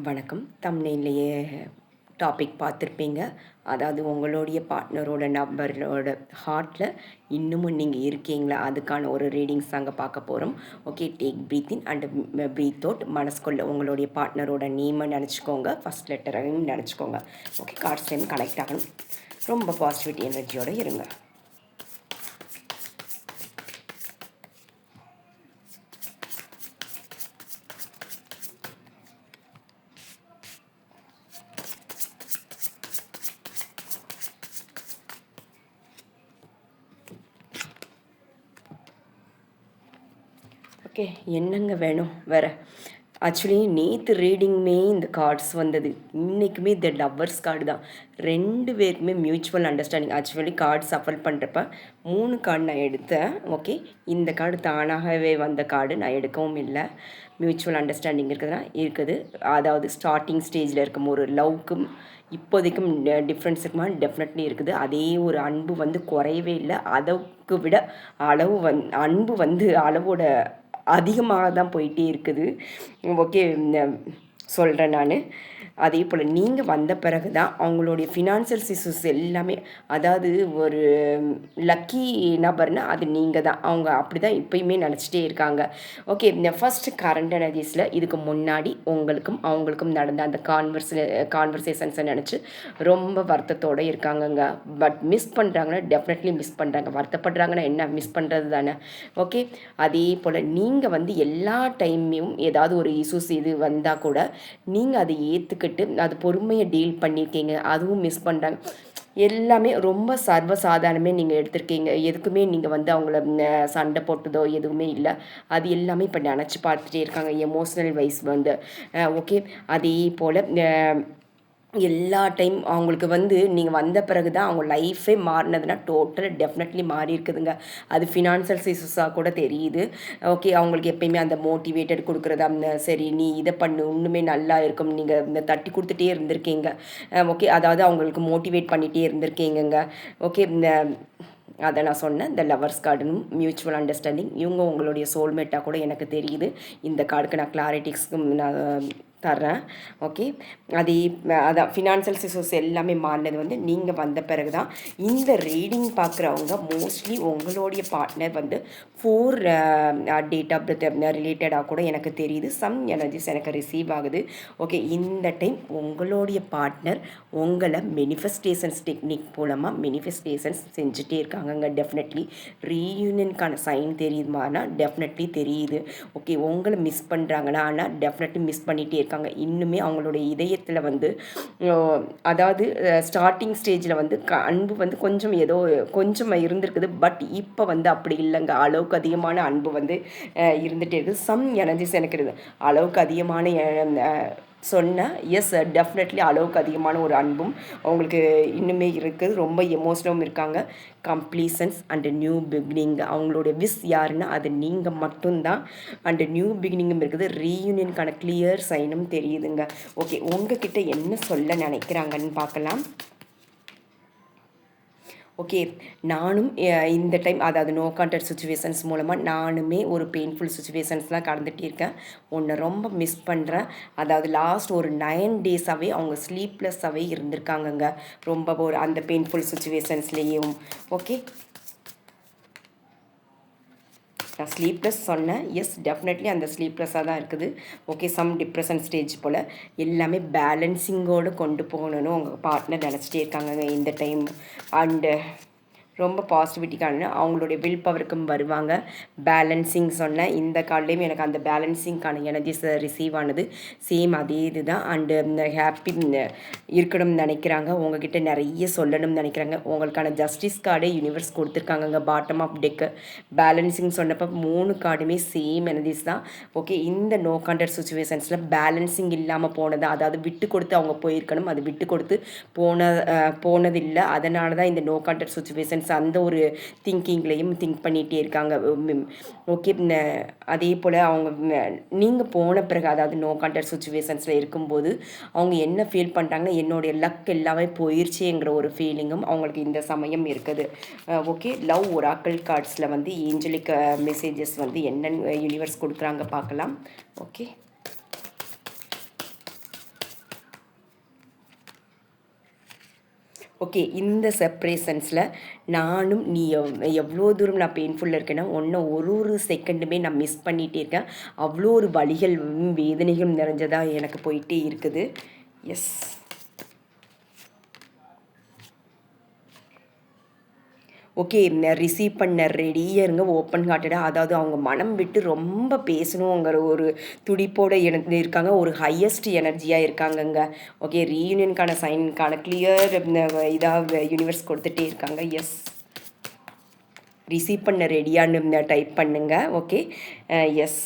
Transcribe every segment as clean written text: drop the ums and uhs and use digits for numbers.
வணக்கம். தம்ப்நெயில்லையே டாபிக் பார்த்துருப்பீங்க. அதாவது உங்களுடைய பார்ட்னரோட நபரோட ஹார்ட்டில் இன்னமும் நீங்கள் இருக்கீங்களா? அதுக்கான ஒரு ரீடிங்ஸ் தாங்க பார்க்க போகிறோம். Okay, take breath in and breath out. மனசுக்குள்ள உங்களுடைய பார்ட்னரோட நேமை நினச்சிக்கோங்க, ஃபஸ்ட் லெட்டரையும் நினச்சிக்கோங்க. ஓகே, கார்ட்ஸ் டைம் கனெக்ட் ஆகணும். ரொம்ப பாசிட்டிவிட்டி எனர்ஜியோடு இருங்க. ஓகே, என்னங்க வேணும் வேறு? ஆக்சுவலி நேற்று ரீடிங்குமே இந்த கார்ட்ஸ் வந்தது, இன்றைக்குமே இந்த லவ்வர்ஸ் கார்டு தான். 2 பேருக்குமே mutual understanding. Actually card Safal பண்ணுறப்ப 3 கார்டு நான் எடுத்தேன். ஓகே, இந்த கார்டு தானாகவே வந்த கார்டு, நான் எடுக்கவும் இல்லை. மியூச்சுவல் அண்டர்ஸ்டாண்டிங் இருக்குது. அதாவது ஸ்டார்டிங் ஸ்டேஜில் இருக்கும் ஒரு லவ்க்கும் இப்போதைக்கும் டிஃப்ரென்ஸ் இருக்குமா? டெஃபினெட்லி இருக்குது. அதே ஒரு அன்பு வந்து குறையவே இல்லை. அதற்கு விட அன்பு வந்து அளவோட அதிகமாக தான் போயிட்டே இருக்குது. ஓகே, சொல்கிறேன் நான். அதே போல் நீங்கள் வந்த பிறகு தான் அவங்களுடைய ஃபினான்ஷியல் இஷ்யூஸ் எல்லாமே, அதாவது ஒரு லக்கி நபர்னால் அது நீங்கள் தான். அவங்க அப்படி தான் இப்போயுமே நினச்சிட்டே இருக்காங்க. ஓகே, இந்த ஃபஸ்ட்டு கரண்ட் எனர்ஜிஸில் இதுக்கு முன்னாடி உங்களுக்கும் அவங்களுக்கும் நடந்த அந்த கான்வர்சேஷன்ஸை நினச்சி ரொம்ப வருத்தத்தோடு இருக்காங்கங்க. பட் மிஸ் பண்ணுறாங்கன்னா டெஃபினெட்லி மிஸ் பண்ணுறாங்க. வருத்தப்படுறாங்கன்னா என்ன, மிஸ் பண்ணுறது தானே. ஓகே, அதே போல் நீங்கள் வந்து எல்லா டைமையும் ஏதாவது ஒரு இஷ்யூஸ் இது வந்தால் கூட நீங்கள் அதை ஏற்றுக்கிட்டு அது பொறுமையை டீல் பண்ணியிருக்கீங்க. அதுவும் மிஸ் பண்ணுறாங்க. எல்லாமே ரொம்ப சர்வசாதாரணமே நீங்கள் எடுத்திருக்கீங்க. எதுக்குமே நீங்கள் வந்து அவங்கள சண்டை போட்டதோ எதுவுமே இல்லை. அது எல்லாமே இப்போ நினச்சி பார்த்துட்டே இருக்காங்க, எமோஷ்னல் வைஸ் வந்து. ஓகே, அதே போல் எல்லா டைம் அவங்களுக்கு வந்து நீங்கள் வந்த பிறகு தான் அவங்க லைஃபே மாறினதுன்னா டோட்டலாக டெஃபினெட்லி மாறி இருக்குதுங்க. அது ஃபினான்ஷியல் இஷ்யூஸாக கூட தெரியுது. ஓகே, அவங்களுக்கு எப்பயுமே அந்த மோட்டிவேட்டட் கொடுக்குறது, அந்த சரி நீ இதை பண்ணு இன்னுமே நல்லா இருக்கும், நீங்கள் இந்த தட்டி கொடுத்துட்டே இருந்திருக்கீங்க. ஓகே, அதாவது அவங்களுக்கு மோட்டிவேட் பண்ணிகிட்டே இருந்திருக்கீங்கங்க. ஓகே, அதை நான் சொன்னேன். இந்த லவர்ஸ் கார்டுன்னு மியூச்சுவல் அண்டர்ஸ்டாண்டிங், இவங்க உங்களுடைய சோல்மேட்டாக கூட எனக்கு தெரியுது. இந்த கார்டுக்கு நான் கிளாரிட்டிக்ஸ்க்கு நான் தர்றேன். ஓகே, அதான் ஃபினான்ஷியல் இஷ்யூஸ் எல்லாமே மாறினது வந்து நீங்கள் வந்த பிறகு தான். இந்த ரீடிங் பார்க்குறவங்க மோஸ்ட்லி உங்களுடைய பார்ட்னர் வந்து 4 டேட் ஆஃப் பர்த் ரிலேட்டடாக கூட எனக்கு தெரியுது. சம் எனர்ஜிஸ் எனக்கு ரிசீவ் ஆகுது. ஓகே, இந்த டைம் உங்களுடைய பார்ட்னர் உங்களை மேனிஃபெஸ்டேஷன்ஸ் டெக்னிக் மூலமாக மேனிஃபெஸ்டேஷன்ஸ் செஞ்சுட்டே இருக்காங்கங்க. டெஃபினெட்லி ரீயூனியனுக்கான சைன் தெரியுதுமானா டெஃபினெட்லி தெரியுது. ஓகே, உங்களை மிஸ் பண்ணுறாங்கன்னா ஆனால் டெஃபினெட்லி மிஸ் பண்ணிகிட்டே இருக்காங்க. இன்னுமே அவங்களுடைய இதயத்தில் வந்து அதாவது ஸ்டார்டிங் ஸ்டேஜில் வந்து அன்பு வந்து கொஞ்சம் ஏதோ கொஞ்சம் இருந்திருக்குது. பட் இப்போ வந்து அப்படி இல்லைங்க. அளவுக்கு அதிகமான அன்பு வந்து இருந்துகிட்டே இருக்குது. சம் எனர்ஜிஸ் எனக்கு இருக்குது. அளவுக்கு அதிகமான சொன்னேன். எஸ், டெஃபினெட்லி அளவுக்கு அதிகமான ஒரு அன்பும் அவங்களுக்கு இன்னுமே இருக்குது. ரொம்ப எமோஷனலும் இருக்காங்க. கம்ப்ளீஷன்ஸ் அண்டு நியூ பிகினிங் அவங்களுடைய விஷ் யாருன்னா அது நீங்கள் மட்டும்தான். அண்டு நியூ பிகினிங்கும் இருக்குது. ரீயூனியனுக்கான கிளியர் சைனும் தெரியுதுங்க. ஓகே, உங்ககிட்ட என்ன சொல்ல நினைக்கிறாங்கன்னு பார்க்கலாம். ஓகே, நானும் இந்த டைம் அதாவது நோ கான்டாக்ட் சுச்சுவேஷன்ஸ் மூலமாக நானுமே ஒரு பெயின்ஃபுல் சுச்சுவேஷன்ஸ்லாம் கடந்துகிட்டே இருக்கேன். ஒன்று ரொம்ப மிஸ் பண்ணுறேன். அதாவது லாஸ்ட் ஒரு 9 டேஸாகவே அவங்க ஸ்லீப்லெஸ்ஸாகவே இருந்திருக்காங்கங்க. ரொம்ப ஒரு அந்த பெயின்ஃபுல் சுச்சுவேஷன்ஸ்லேயும். ஓகே, நான் ஸ்லீப்லெஸ் சொன்னேன். எஸ், டெஃபினெட்லி அந்த ஸ்லீப்லெஸ்ஸாக தான் இருக்குது. ஓகே, சம் டிப்ரெஷன் ஸ்டேஜ் போல் எல்லாமே பேலன்சிங்கோடு கொண்டு போகணுன்னு உங்கள் பார்ட்னர் நினச்சிட்டே இருக்காங்க இந்த டைம். அண்டு ரொம்ப பாசிட்டிவிட்டிக்கான அவங்களுடைய வில் பவருக்கும் வருவாங்க. பேலன்சிங் சொன்னேன். இந்த கார்ட்லேயும் எனக்கு அந்த பேலன்சிங்க்கான எனர்ஜிஸ் ரிசீவ் ஆனது. சேம் அதே இது தான். அண்டு ஹாப்பி இருக்கணும்னு நினைக்கிறாங்க. உங்ககிட்ட நிறைய சொல்லணும்னு நினைக்கிறாங்க. உங்களுக்கான ஜஸ்டிஸ் கார்டே யூனிவர்ஸ் கொடுத்துருக்காங்க. பாட்டம் ஆஃப் டெக்கு பேலன்சிங் சொன்னப்போ 3 கார்டுமே சேம் எனர்ஜிஸ் தான். ஓகே, இந்த நோ கான்டாக்ட் சுச்சுவேஷன்ஸில் பேலன்சிங் இல்லாமல் போனது, அதாவது விட்டு கொடுத்து அவங்க போயிருக்கணும், அது விட்டு கொடுத்து போனதில்லை. அதனால தான் இந்த நோ கான்டாக்ட் சுச்சுவேஷன்ஸ் அந்த ஒரு திங்கிங்லேயும் திங்க் பண்ணிகிட்டே இருக்காங்க. ஓகே, அதே போல் அவங்க நீங்கள் போன பிறகு அதாவது நோ கான்டாக்ட் சுச்சுவேஷன்ஸில் இருக்கும்போது அவங்க என்ன ஃபீல் பண்ணுறாங்கன்னா என்னுடைய லக் எல்லாமே போயிடுச்சுங்கிற ஒரு ஃபீலிங்கும் அவங்களுக்கு இந்த சமயம் இருக்குது. ஓகே, லவ் ஒராக்கிள் கார்ட்ஸில் வந்து ஏஞ்சலிக் மெசேஜஸ் வந்து என்னென்னு யூனிவர்ஸ் கொடுக்குறாங்க பார்க்கலாம். ஓகே, ஓகே, இந்த செப்ரேஷன்ஸில் நானும் நீ எவ்வளோ தூரம் நான் பெயின்ஃபுல்லில் இருக்கேன்னா ஒன்று ஒரு செகண்டுமே நான் மிஸ் பண்ணிகிட்டே இருக்கேன். அவ்வளோ ஒரு வலிகள் வேதனைகளும் நிறைஞ்சதாக எனக்கு போயிட்டே இருக்குது. எஸ். ஓகே, ரிசீவ் பண்ண ரெடியாக இருங்க. ஓப்பன் ஹார்ட்டடாக, அதாவது அவங்க மனம் விட்டு ரொம்ப பேசணுங்கிற ஒரு துடிப்போடு இருக்காங்க. ஒரு ஹையஸ்ட் எனர்ஜியாக இருக்காங்கங்க. ஓகே, ரீயூனியனுக்கான சைனுக்கான கிளியர் இதாக யூனிவர்ஸ் கொடுத்துட்டே இருக்காங்க. எஸ், ரிசீவ் பண்ண ரெடியான்னு டைப் பண்ணுங்க. Okay, yes.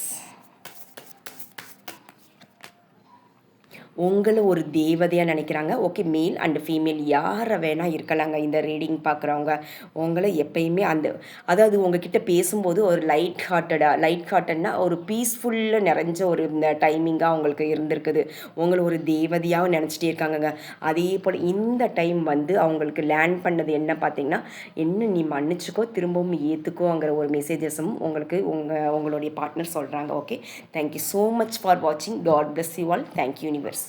உங்களை ஒரு தேவதையாக நினைக்கிறாங்க. ஓகே, மேல் அண்ட் ஃபீமேல் யாரை வேணால் இருக்கலாங்க. இந்த ரீடிங் பார்க்குறவங்க உங்களை எப்பயுமே அதாவது உங்ககிட்ட பேசும்போது ஒரு லைட் ஹார்ட்டட்னா ஒரு பீஸ்ஃபுல்லாக நிறைஞ்ச ஒரு டைமிங்காக அவங்களுக்கு இருந்திருக்குது. உங்களை ஒரு தேவதையாக நினச்சிட்டே இருக்காங்கங்க. அதே போல் இந்த டைம் அவங்களுக்கு லேண்ட் பண்ணது என்ன பார்த்தீங்கன்னா, என்ன நீ மன்னிச்சுக்கோ, திரும்பவும் ஏற்றுக்கோங்கிற ஒரு மெசேஜஸும் உங்களுக்கு உங்களுடைய பார்ட்னர் சொல்கிறாங்க. Okay, thank you so much for வாட்சிங். God bless you all. Thank you universe.